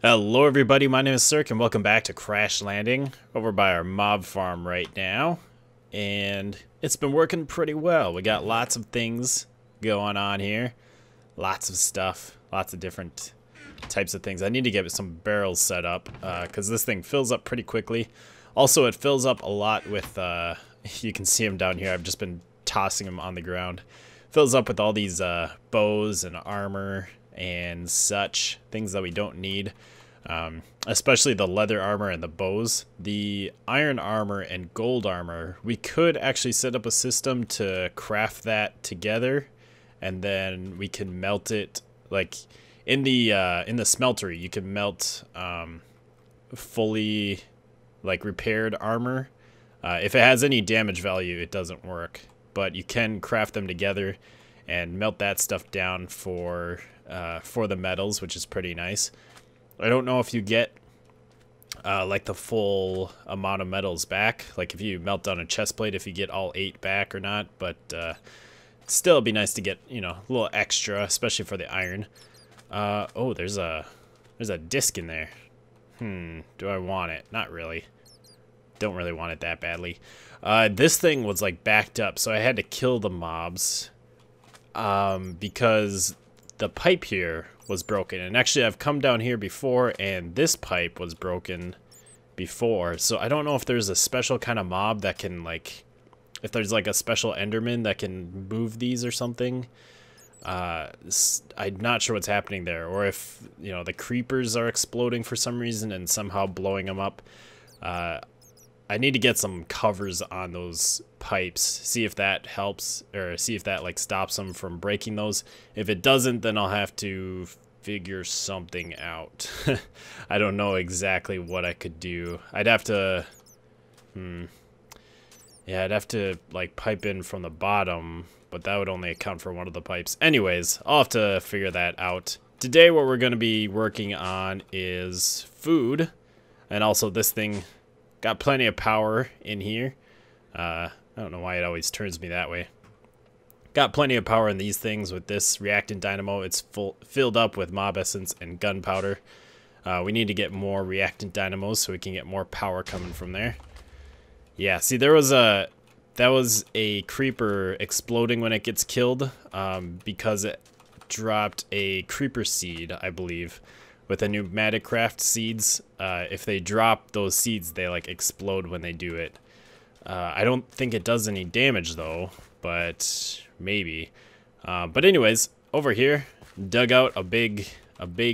Hello everybody, my name is Sirhc and welcome back to Crash Landing over by our mob farm right now. And it's been working pretty well. We got lots of things going on here. Lots of stuff, lots of different types of things. I need to get some barrels set up because this thing fills up pretty quickly. Also, it fills up a lot with, you can see them down here. I've just been tossing them on the ground. Fills up with all these bows and armor and such, things that we don't need. Especially the leather armor and the bows. The iron armor and gold armor, we could actually set up a system to craft that together, and then we can melt it like in the smeltery. You can melt fully like repaired armor. If it has any damage value, it doesn't work, but you can craft them together and melt that stuff down for the metals, which is pretty nice. I don't know if you get like the full amount of metals back, like if you melt down a chest plate, if you get all 8 back or not, but still it'd be nice to get, you know, a little extra, especially for the iron. Oh, there's a disc in there. Do I want it? Not really. Don't really want it that badly. This thing was like backed up, so I had to kill the mobs because the pipe here was broken. And actually I've come down here before and this pipe was broken before, so I don't know if there's a special kind of mob that can, like, if there's like a special enderman that can move these or something. I'm not sure what's happening there, or if, you know, the creepers are exploding for some reason and somehow blowing them up. I need to get some covers on those pipes, see if that helps, or see if that like stops them from breaking those. If it doesn't, then I'll have to figure something out. I don't know exactly what I could do. I'd have to, yeah, I'd have to like pipe in from the bottom, but that would only account for one of the pipes. Anyways, I'll have to figure that out. Today what we're going to be working on is food, and also this thing got plenty of power in here. I don't know why it always turns me that way. Got plenty of power in these things with this reactant dynamo. It's filled up with mob essence and gunpowder. We need to get more reactant dynamos so we can get more power coming from there. Yeah, see, that was a creeper exploding when it gets killed because it dropped a creeper seed, I believe. With the pneumatic craft seeds, if they drop those seeds, they like explode when they do it. I don't think it does any damage though, but maybe. But anyways, over here, dug out a big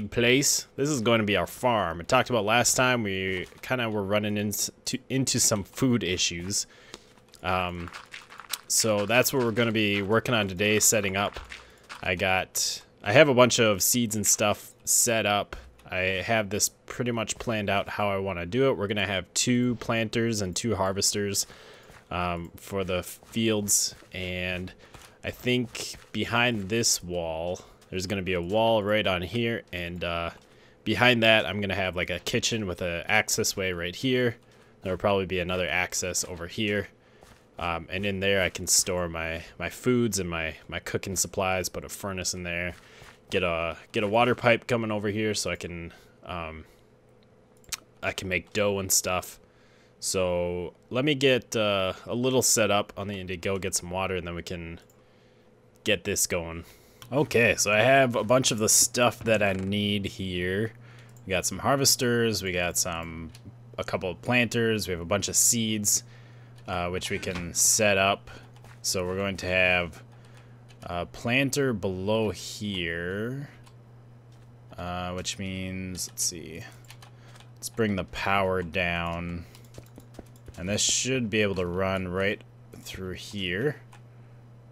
place. This is going to be our farm. I talked about last time we kind of were running into some food issues. So that's what we're going to be working on today, setting up. I have a bunch of seeds and stuff set up. I have this pretty much planned out how I want to do it. We're going to have 2 planters and 2 harvesters for the fields. And I think behind this wall, there's going to be a wall right on here. And behind that, I'm going to have like a kitchen with an access way right here. There will probably be another access over here. And in there, I can store my foods and my cooking supplies, put a furnace in there. Get a water pipe coming over here so I can make dough and stuff. So let me get a little set up on the end to go get some water, and then we can get this going. Okay, so I have a bunch of the stuff that I need here. We got some harvesters, we got a couple of planters, we have a bunch of seeds, which we can set up. So we're going to have planter below here, which means, let's see, let's bring the power down, and this should be able to run right through here,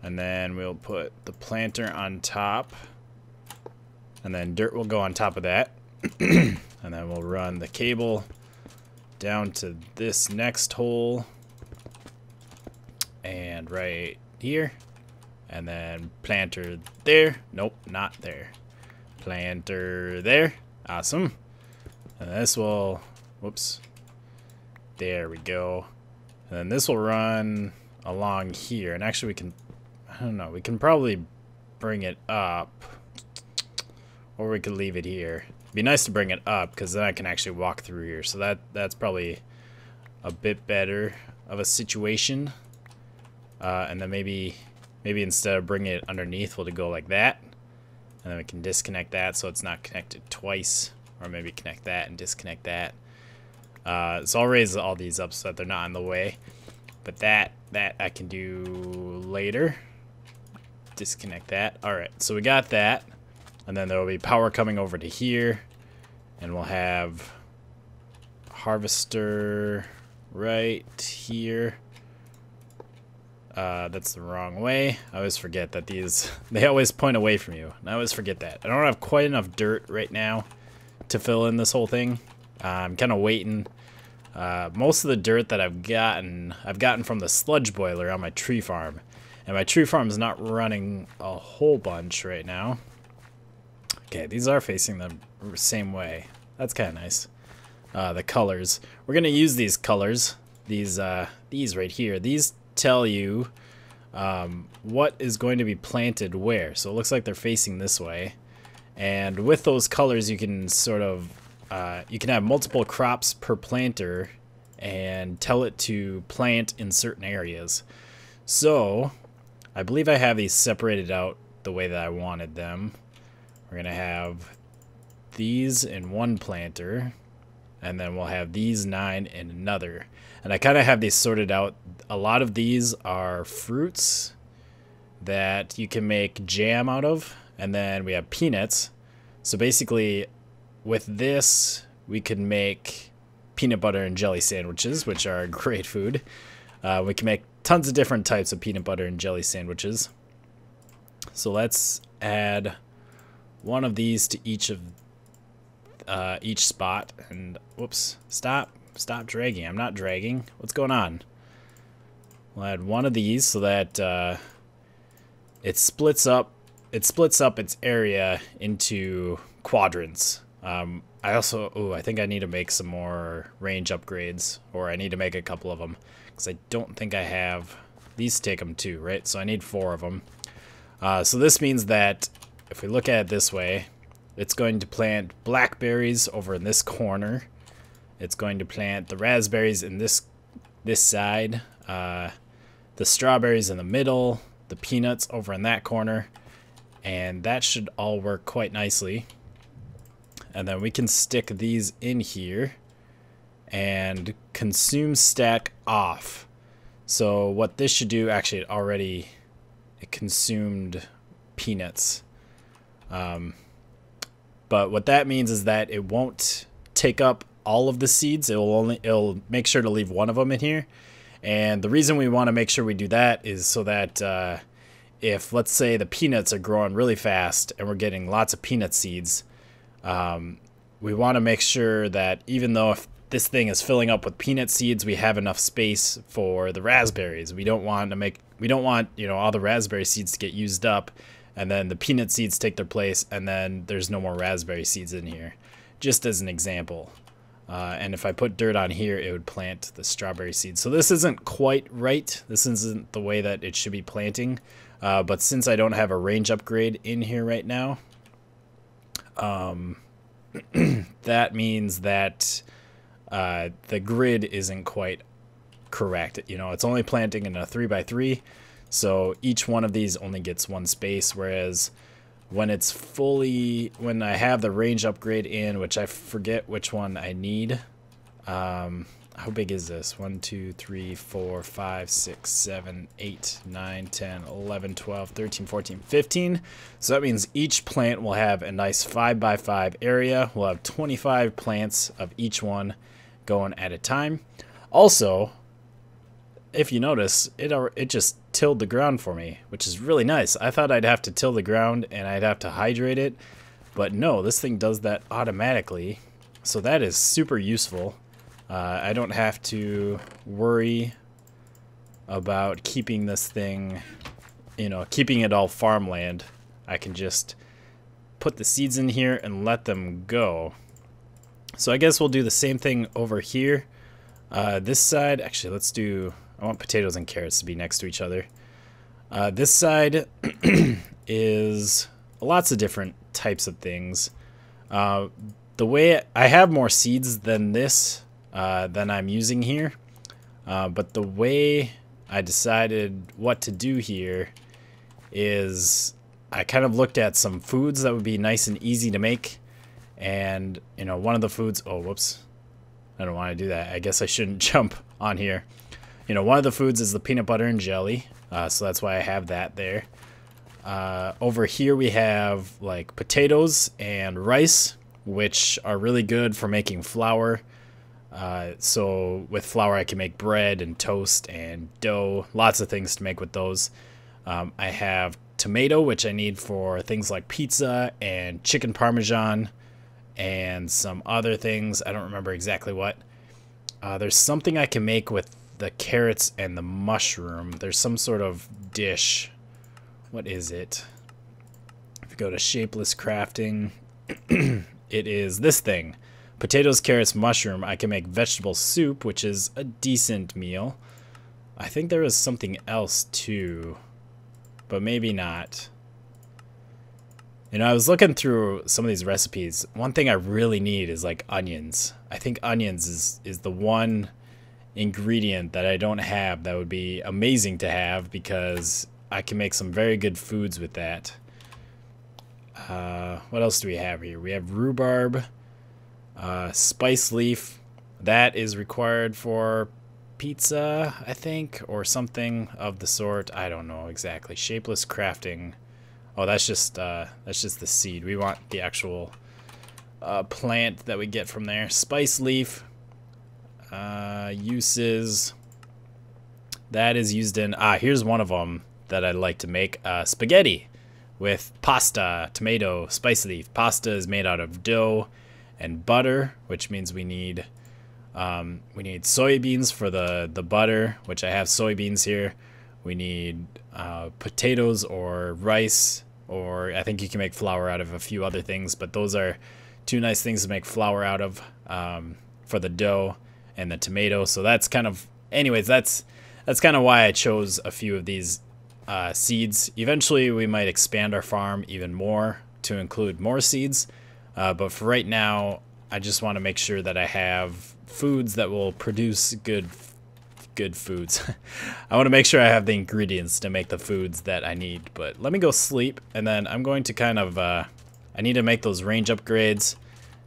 and then we'll put the planter on top, and then dirt will go on top of that, and then we'll run the cable down to this next hole, and right here. And then planter there. Nope, not there. Planter there. Awesome. And this will, whoops. There we go. And then this will run along here. And actually we can, I don't know, we can probably bring it up. Or we could leave it here. It'd be nice to bring it up because then I can actually walk through here. So that's probably a bit better of a situation. And then maybe instead of bringing it underneath, we'll go like that. And then we can disconnect that so it's not connected twice. Or maybe connect that and disconnect that. So I'll raise all these up so that they're not in the way. But that I can do later. Disconnect that. Alright, so we got that. And then there will be power coming over to here. And we'll have harvester right here. That's the wrong way. I always forget that they always point away from you. And I always forget that. I don't have quite enough dirt right now to fill in this whole thing. I'm kind of waiting. Most of the dirt that I've gotten from the sludge boiler on my tree farm. And my tree farm is not running a whole bunch right now. Okay, these are facing the same way. That's kind of nice. The colors. We're going to use these colors. These right here. These tell you what is going to be planted where. So it looks like they're facing this way. And with those colors, you can sort of you can have multiple crops per planter and tell it to plant in certain areas. So I believe I have these separated out the way that I wanted them. We're gonna have these in one planter, and then we'll have these 9 in another. And I kind of have these sorted out. A lot of these are fruits that you can make jam out of, and then we have peanuts. So basically, with this, we can make peanut butter and jelly sandwiches, which are great food. We can make tons of different types of peanut butter and jelly sandwiches. So let's add one of these to each spot. And whoops, stop dragging. I'm not dragging. What's going on? We'll add one of these so that it splits up its area into quadrants. I think I need to make some more range upgrades, or I need to make a couple of them, because I don't think I have these. Take them too, right? So I need 4 of them. So this means that if we look at it this way, it's going to plant blackberries over in this corner. It's going to plant the raspberries in this side, the strawberries in the middle, the peanuts over in that corner, and that should all work quite nicely. And then we can stick these in here and consume stack off. So what this should do, actually it consumed peanuts. But what that means is that it won't take up all of the seeds. It'll make sure to leave one of them in here. And the reason we want to make sure we do that is so that if, let's say, the peanuts are growing really fast and we're getting lots of peanut seeds, we want to make sure that even though if this thing is filling up with peanut seeds, we have enough space for the raspberries. We don't want all the raspberry seeds to get used up, and then the peanut seeds take their place, and then there's no more raspberry seeds in here. Just as an example. And if I put dirt on here, it would plant the strawberry seeds. So this isn't quite right. This isn't the way that it should be planting. But since I don't have a range upgrade in here right now, that means that the grid isn't quite correct. It's only planting in a 3x3, so each one of these only gets 1 space, whereas when I have the range upgrade in, which I forget which one I need. How big is this? 1, 2, 3, 4, 5, 6, 7, 8, 9, 10, 11, 12, 13, 14, 15. So that means each plant will have a nice 5x5 area. We'll have 25 plants of each one going at a time. Also, if you notice, it just tilled the ground for me, which is really nice. I thought I'd have to till the ground and I'd have to hydrate it, but no, this thing does that automatically. So that is super useful. I don't have to worry about keeping this thing, keeping it all farmland. I can just put the seeds in here and let them go. So I guess we'll do the same thing over here. This side, actually, let's do, I want potatoes and carrots to be next to each other. This side is lots of different types of things. The way I have more seeds than this, than I'm using here. But the way I decided what to do here is I kind of looked at some foods that would be nice and easy to make. And, you know, one of the foods, oh, whoops. I don't want to do that. I guess I shouldn't jump on here. You know, one of the foods is the peanut butter and jelly. So that's why I have that there. Over here we have like potatoes and rice, which are really good for making flour. So with flour I can make bread and toast and dough. Lots of things to make with those. I have tomato, which I need for things like pizza and chicken parmesan and some other things. I don't remember exactly what. There's something I can make with the carrots and the mushroom. There's some sort of dish. What is it? If you go to shapeless crafting, it is this thing. Potatoes, carrots, mushroom. I can make vegetable soup, which is a decent meal. I think there was something else too, but maybe not. You know, I was looking through some of these recipes. One thing I really need is like onions. I think onions is the one ingredient that I don't have that would be amazing to have, because I can make some very good foods with that. What else do we have here? We have rhubarb, spice leaf. That is required for pizza, I think, or something of the sort. I don't know exactly. Shapeless crafting. Oh, that's just the seed. We want the actual plant that we get from there. Spice leaf. Uses. That is used in. Here's one of them that I'd like to make. Spaghetti with pasta, tomato, spice leaf. Pasta is made out of dough and butter, which means we need soybeans for the butter, which I have soybeans here. We need potatoes or rice, or I think you can make flour out of a few other things, but those are two nice things to make flour out of for the dough and the tomato. So that's kind of, anyways, that's kind of why I chose a few of these seeds. Eventually we might expand our farm even more to include more seeds, but for right now I just want to make sure that I have foods that will produce good foods. I want to make sure I have the ingredients to make the foods that I need. But let me go sleep, and then I'm going to kind of I need to make those range upgrades.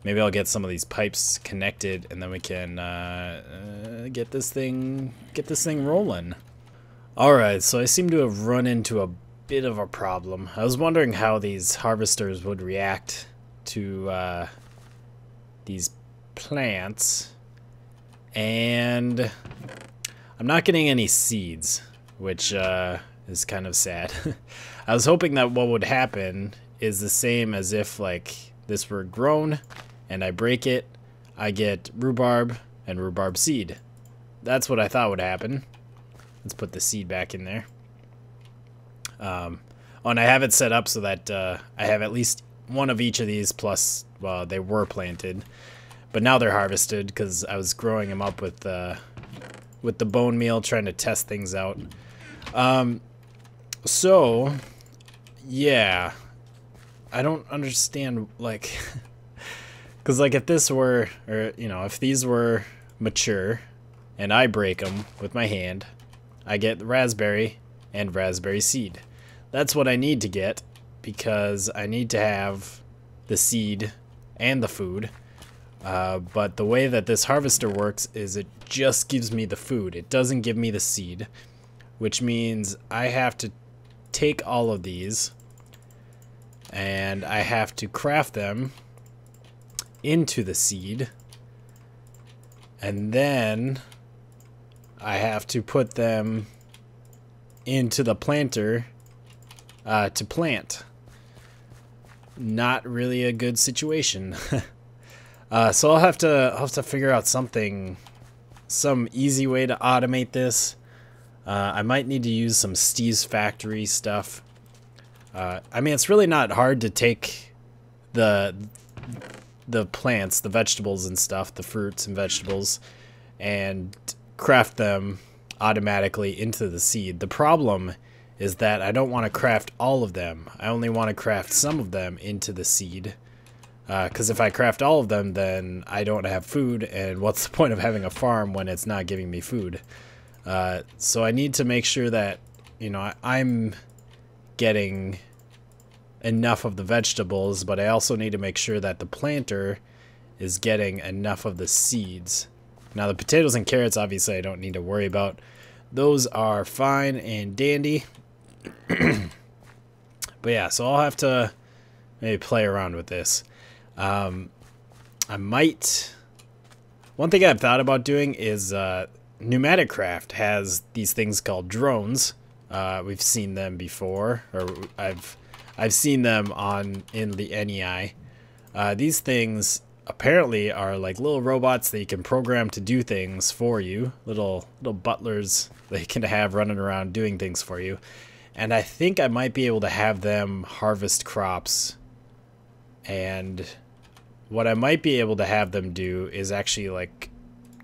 Maybe I'll get some of these pipes connected, and then we can get this thing rolling. Alright, so I seem to have run into a bit of a problem. I was wondering how these harvesters would react to these plants, and I'm not getting any seeds, which is kind of sad. I was hoping that what would happen is the same as if like this were grown and I break it, I get rhubarb and rhubarb seed. That's what I thought would happen. Let's put the seed back in there. Oh, and I have it set up so that I have at least one of each of these, plus, well, they were planted, but now they're harvested because I was growing them up with the bone meal, trying to test things out. So, yeah, I don't understand, like, because, like, if this were, or, you know, if these were mature and I break them with my hand, I get raspberry and raspberry seed. That's what I need to get, because I need to have the seed and the food. But the way that this harvester works is it just gives me the food. It doesn't give me the seed, which means I have to take all of these and I have to craft them into the seed, and then I have to put them into the planter to plant. Not really a good situation. So I'll have to figure out some easy way to automate this. I might need to use some Steve's Factory stuff. I mean, it's really not hard to take the plants, the vegetables and stuff, the fruits and vegetables, and craft them automatically into the seed. The problem is that I don't want to craft all of them. I only want to craft some of them into the seed. Because if I craft all of them, then I don't have food, and what's the point of having a farm when it's not giving me food? So I need to make sure that, you know, I'm getting enough of the vegetables, but I also need to make sure that the planter is getting enough of the seeds. Now the potatoes and carrots, obviously I don't need to worry about. Those are fine and dandy. But yeah, so I'll have to maybe play around with this. I might... One thing I've thought about doing is Pneumatic Craft has these things called drones. We've seen them before, or I've seen them in the NEI. These things apparently are like little robots that you can program to do things for you. Little butlers that you can have running around doing things for you. And I think I might be able to have them harvest crops. And what I might be able to have them do is actually like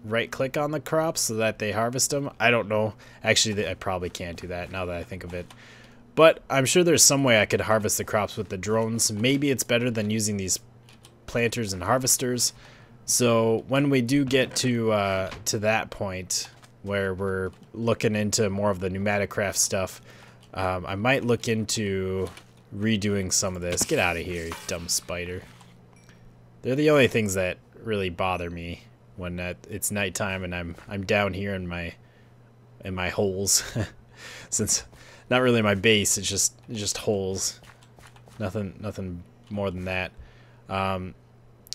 right click on the crops so that they harvest them. I don't know. Actually, I probably can't do that now that I think of it. But I'm sure there's some way I could harvest the crops with the drones. Maybe it's better than using these planters and harvesters. So when we do get to that point where we're looking into more of the pneumatic craft stuff, I might look into redoing some of this. Get out of here, you dumb spider. They're the only things that really bother me when it's nighttime and I'm down here in my holes. Since not really my base, it's just holes. Nothing more than that.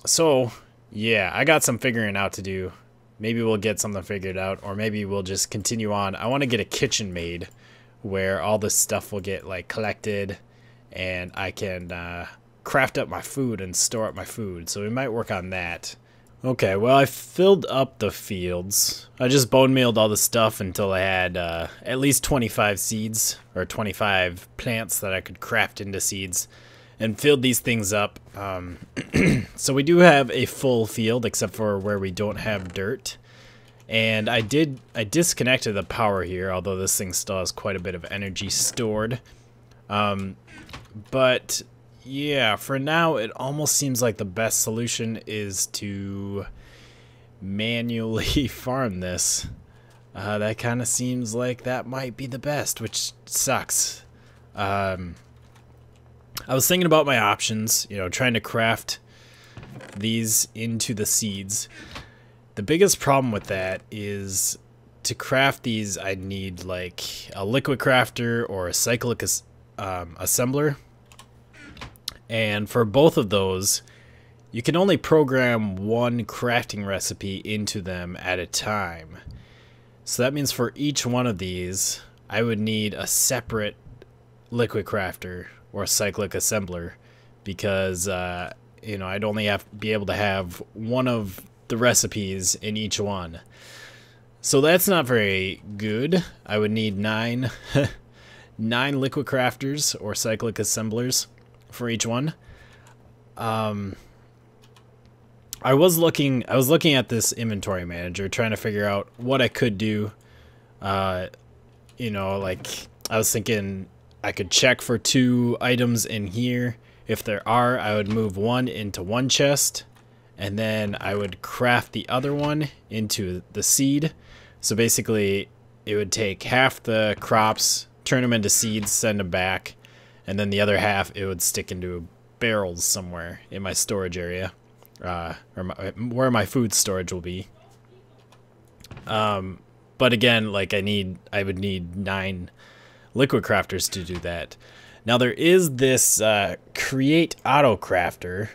So yeah, I got some figuring out to do. Maybe we'll get something figured out, or maybe we'll just continue on. I want to get a kitchen made where all this stuff will get like collected and I can craft up my food and store up my food. So we might work on that. Okay, well, I filled up the fields. I just bone mealed all the stuff until I had at least 25 seeds, or 25 plants that I could craft into seeds, and filled these things up. So we do have a full field, except for where we don't have dirt. And I disconnected the power here, although this thing still has quite a bit of energy stored. But yeah, for now, it almost seems like the best solution is to manually farm this. That kind of seems like that might be the best, which sucks. I was thinking about my options, you know, trying to craft these into the seeds. The biggest problem with that is to craft these, I need like a liquid crafter or a cyclic assembler. And for both of those, you can only program one crafting recipe into them at a time. So that means for each one of these, I would need a separate liquid crafter or cyclic assembler, because you know, I'd only be able to have one of the recipes in each one. So that's not very good. I would need 9 liquid crafters or cyclic assemblers for each one. I was looking at this inventory manager, trying to figure out what I could do. You know, like I was thinking I could check for 2 items in here. If there are, I would move one into one chest, and then I would craft the other one into the seed. So basically, it would take half the crops, turn them into seeds, send them back, and then the other half it would stick into barrels somewhere in my storage area, or where my food storage will be. But again, like I would need 9 liquid crafters to do that. Now there is this create auto crafter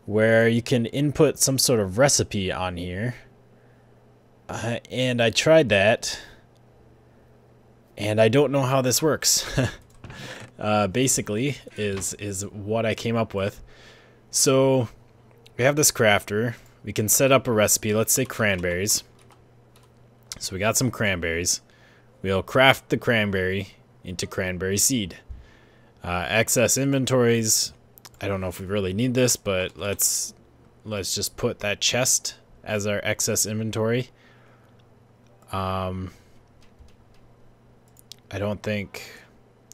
where you can input some sort of recipe on here, and I tried that, and I don't know how this works. Basically is what I came up with. So we have this crafter. We can set up a recipe. Let's say cranberries. So we got some cranberries. We'll craft the cranberry into cranberry seed. Excess inventories. I don't know if we really need this, but let's just put that chest as our excess inventory. I don't think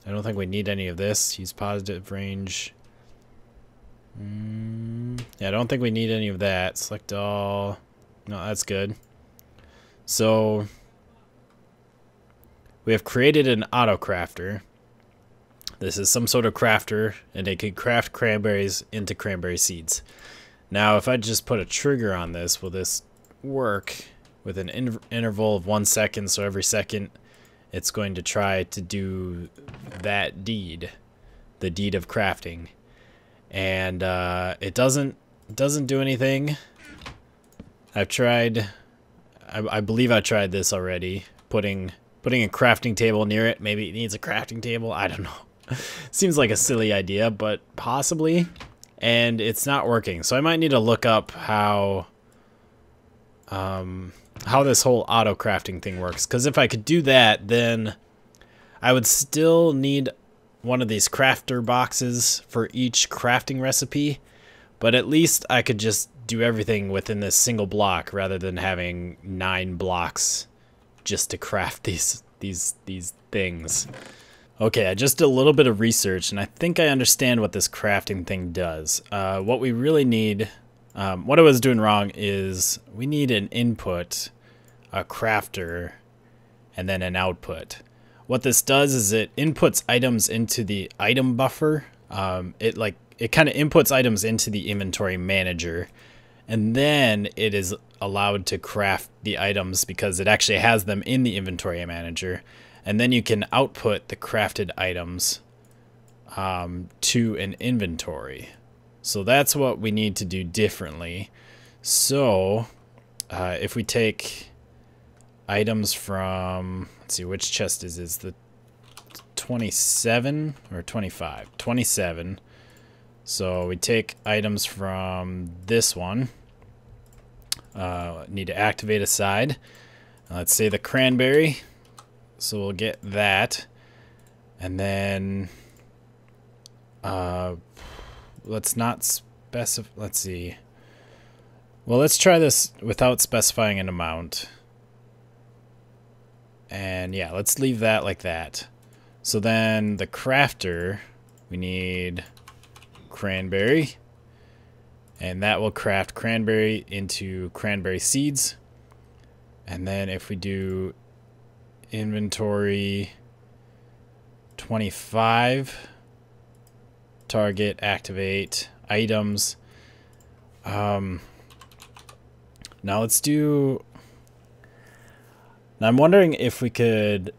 we need any of this. Use positive range. Yeah, I don't think we need any of that. Select all. No, that's good. So we have created an auto crafter. This is some sort of crafter, and it can craft cranberries into cranberry seeds. Now, if I just put a trigger on this, will this work with an interval of 1 second? So every second, it's going to try to do that deed, the deed of crafting, and it doesn't do anything. I've tried. I believe I tried this already. Putting a crafting table near it. Maybe it needs a crafting table. I don't know. Seems like a silly idea, but possibly. And it's not working. So I might need to look up how this whole auto crafting thing works. Because if I could do that, then I would still need one of these crafter boxes for each crafting recipe. But at least I could just do everything within this single block rather than having 9 blocks just to craft these things. Okay, I just did a little bit of research, and I think I understand what this crafting thing does. What we really need, what I was doing wrong is we need an input, a crafter, and then an output. What this does is it inputs items into the item buffer. It kind of inputs items into the inventory manager, and then it is allowed to craft the items because it actually has them in the inventory manager. And then you can output the crafted items to an inventory. So that's what we need to do differently. So if we take items from, let's see, which chest is this? The 27 or 25? 27. So we take items from this one. Need to activate a side. Let's say the cranberry. So we'll get that. And then let's not specify. Let's see. Well, let's try this without specifying an amount. And yeah, let's leave that like that. So then the crafter, we need cranberry, and that will craft cranberry into cranberry seeds. And then if we do inventory 25, target, activate, items. Now let's do, now I'm wondering if we could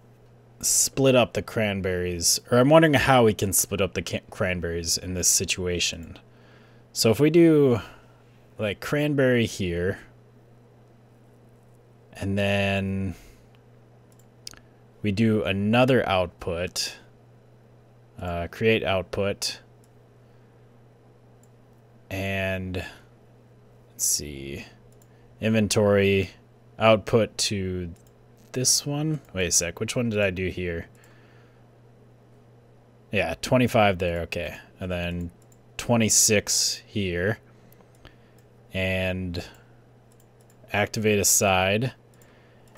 split up the cranberries, or I'm wondering how we can split up the cranberries in this situation. So if we do like cranberry here, and then we do another output, create output, and let's see, inventory output to this one. Wait a sec, which one did I do here? Yeah, 25 there, okay. And then 26 here. And activate a side.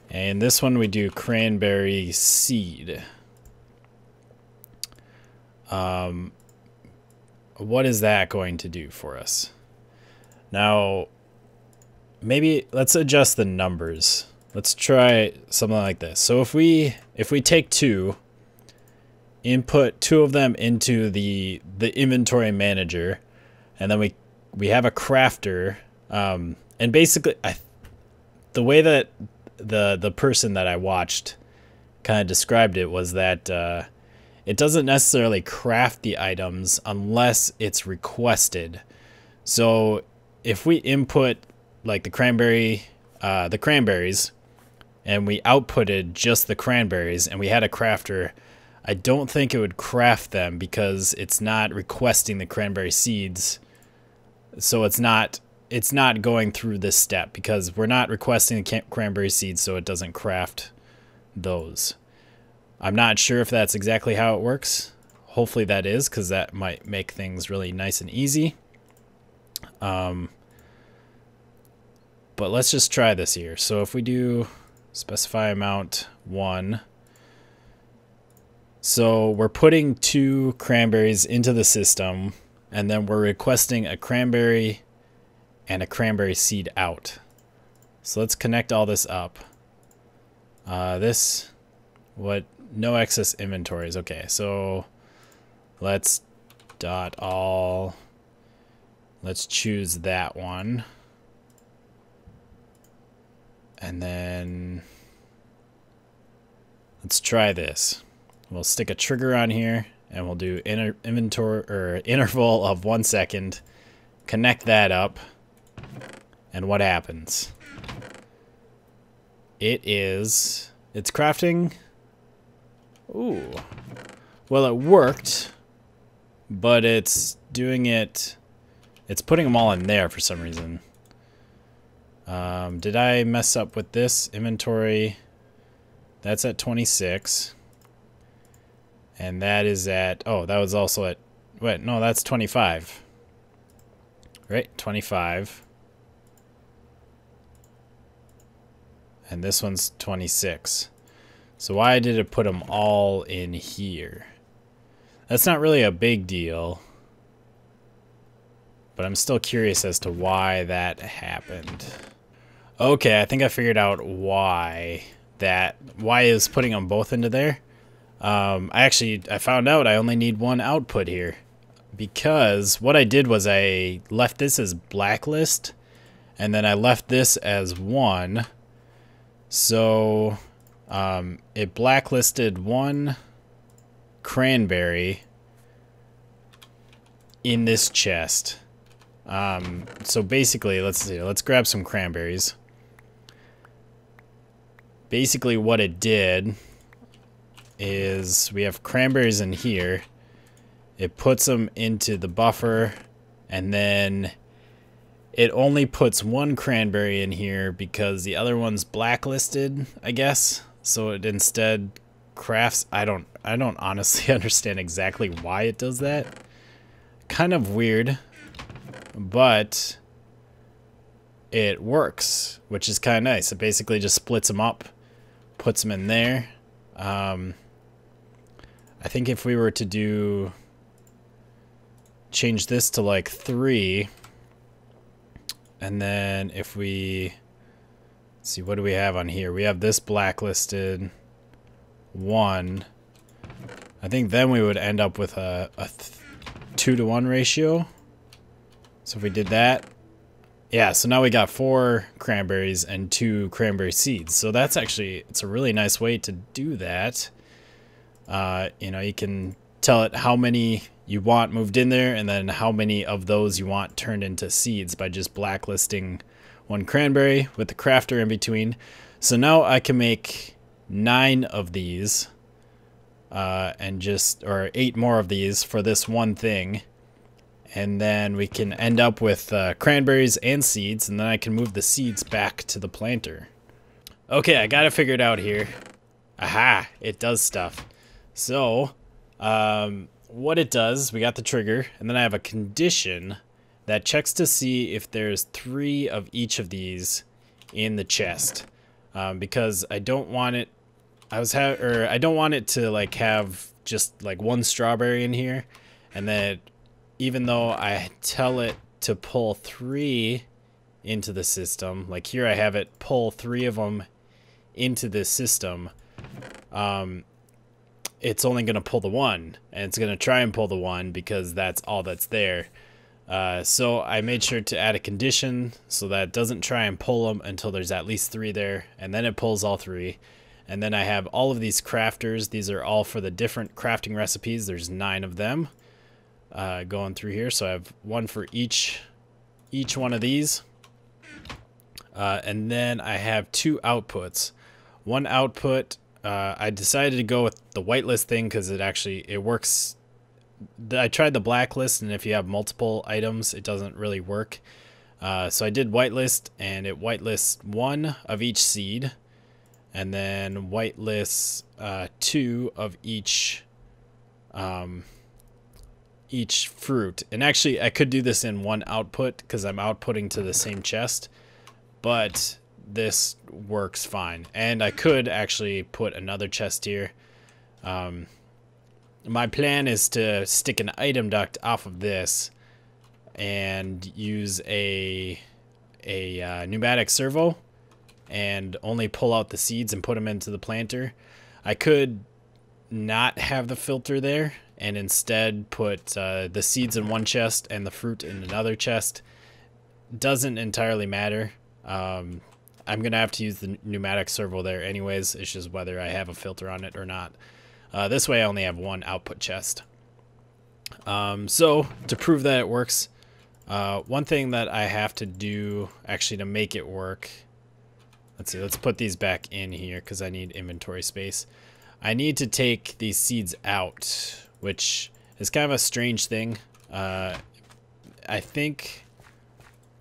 And this one we do cranberry seed. What is that going to do for us? Now, maybe let's adjust the numbers. Let's try something like this. So if we take 2, input 2 of them into the inventory manager, and then we have a crafter, and basically the way that the person that I watched kind of described it was that it doesn't necessarily craft the items unless it's requested. So if we input like the cranberries, and we outputted just the cranberries, and we had a crafter, I don't think it would craft them because it's not requesting the cranberry seeds. So it's not going through this step because we're not requesting the cranberry seeds, so it doesn't craft those. I'm not sure if that's exactly how it works. Hopefully that is, because that might make things really nice and easy. But let's just try this here. So if we do Specify amount 1. So we're putting 2 cranberries into the system, and then we're requesting a cranberry and a cranberry seed out. So let's connect all this up. No excess inventories. Okay, so let's dot all. Let's choose that one. And then let's try this. We'll stick a trigger on here and we'll do inventory or interval of 1 second. Connect that up. And what happens? It's crafting. Ooh. Well, it worked, but it's doing it. It's putting them all in there for some reason. Did I mess up with this inventory? That's at 26. And that is at, oh, that was also at, wait, no, that's 25. Right, 25. And this one's 26. So why did it put them all in here? That's not really a big deal. But I'm still curious as to why that happened. Okay, I think I figured out why is putting them both into there. I found out I only need 1 output here. Because what I did was I left this as blacklist. And then I left this as 1. So it blacklisted 1 cranberry in this chest. So basically, let's grab some cranberries. Basically what it did is we have cranberries in here. It puts them into the buffer, and then it only puts 1 cranberry in here because the other one's blacklisted, I guess. So it instead crafts. I don't honestly understand exactly why it does that. Kind of weird, but it works, which is kind of nice. It basically just splits them up, puts them in there. I think if we were to change this to like 3, and then if we see, what do we have on here? We have this blacklisted 1. I think then we would end up with a 2-to-1 ratio. So if we did that, yeah, so now we got 4 cranberries and 2 cranberry seeds. So that's actually, it's a really nice way to do that. You know, you can tell it how many you want moved in there, and then how many of those you want turned into seeds by just blacklisting 1 cranberry with the crafter in between. So now I can make 9 of these, or 8 more of these for this one thing. And then we can end up with cranberries and seeds, and then I can move the seeds back to the planter. Okay, I got it figured out here. Aha, it does stuff. So, what it does, we got the trigger, and then I have a condition that checks to see if there's 3 of each of these in the chest, because I don't want it. I don't want it to like have just like 1 strawberry in here, and then even though I tell it to pull 3 into the system, like here I have it pull 3 of them into this system. It's only going to pull the 1, and it's going to try and pull the 1 because that's all that's there. So I made sure to add a condition so that it doesn't try and pull them until there's at least 3 there, and then it pulls all 3. And then I have all of these crafters. These are all for the different crafting recipes. There's 9 of them going through here. So I have 1 for each one of these. And then I have 2 outputs. 1 output, I decided to go with the whitelist thing because it works. I tried the blacklist, and if you have multiple items, it doesn't really work. So I did whitelist, and it whitelists 1 of each seed, and then whitelists 2 of each fruit. And actually, I could do this in 1 output because I'm outputting to the same chest, but this works fine. And I could actually put another chest here. My plan is to stick an item duct off of this and use a pneumatic servo and only pull out the seeds and put them into the planter. I could not have the filter there and instead put the seeds in one chest and the fruit in another chest. Doesn't entirely matter. I'm gonna have to use the pneumatic servo there anyways. It's just whether I have a filter on it or not. This way I only have one output chest. So to prove that it works, one thing that I have to do actually to make it work, let's see, let's put these back in here because I need inventory space. I need to take these seeds out, which is kind of a strange thing. I think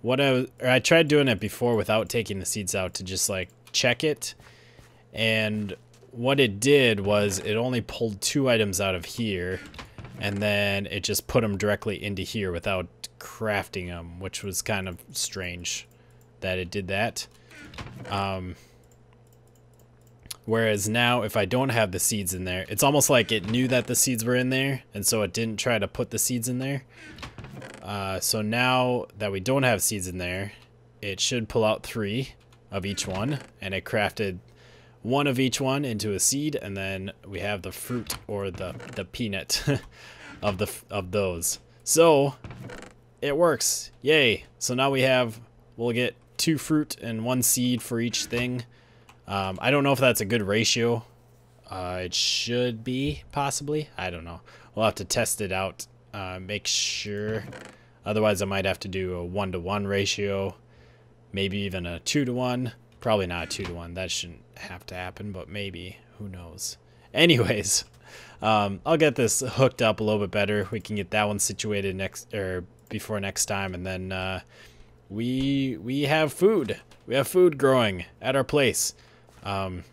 I tried doing it before without taking the seeds out to just like check it, and what it did was it only pulled 2 items out of here, and then it just put them directly into here without crafting them, which was kind of strange that it did that. Whereas now, if I don't have the seeds in there, it's almost like it knew that the seeds were in there, and so it didn't try to put the seeds in there. So now that we don't have seeds in there, it should pull out 3 of each one, and it crafted 1 of each one into a seed, and then we have the fruit or the peanut of those. So it works. Yay. So now we'll get 2 fruit and 1 seed for each thing. I don't know if that's a good ratio. It should be, possibly. I don't know. We'll have to test it out, make sure. Otherwise I might have to do a 1-to-1 ratio, maybe even a 2-to-1. Probably not a 2-to-1. That shouldn't have to happen, but maybe. Who knows? Anyways, I'll get this hooked up a little bit better. We can get that one situated before next time, and then we have food. We have food growing at our place. One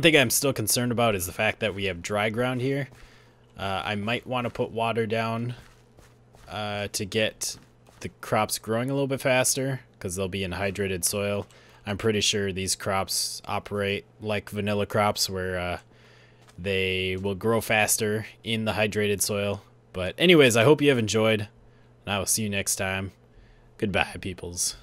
thing I'm still concerned about is the fact that we have dry ground here. I might want to put water down to get the crops growing a little bit faster, because they'll be in hydrated soil. I'm pretty sure these crops operate like vanilla crops, where they will grow faster in the hydrated soil. But anyways, I hope you have enjoyed, and I will see you next time. Goodbye, peoples.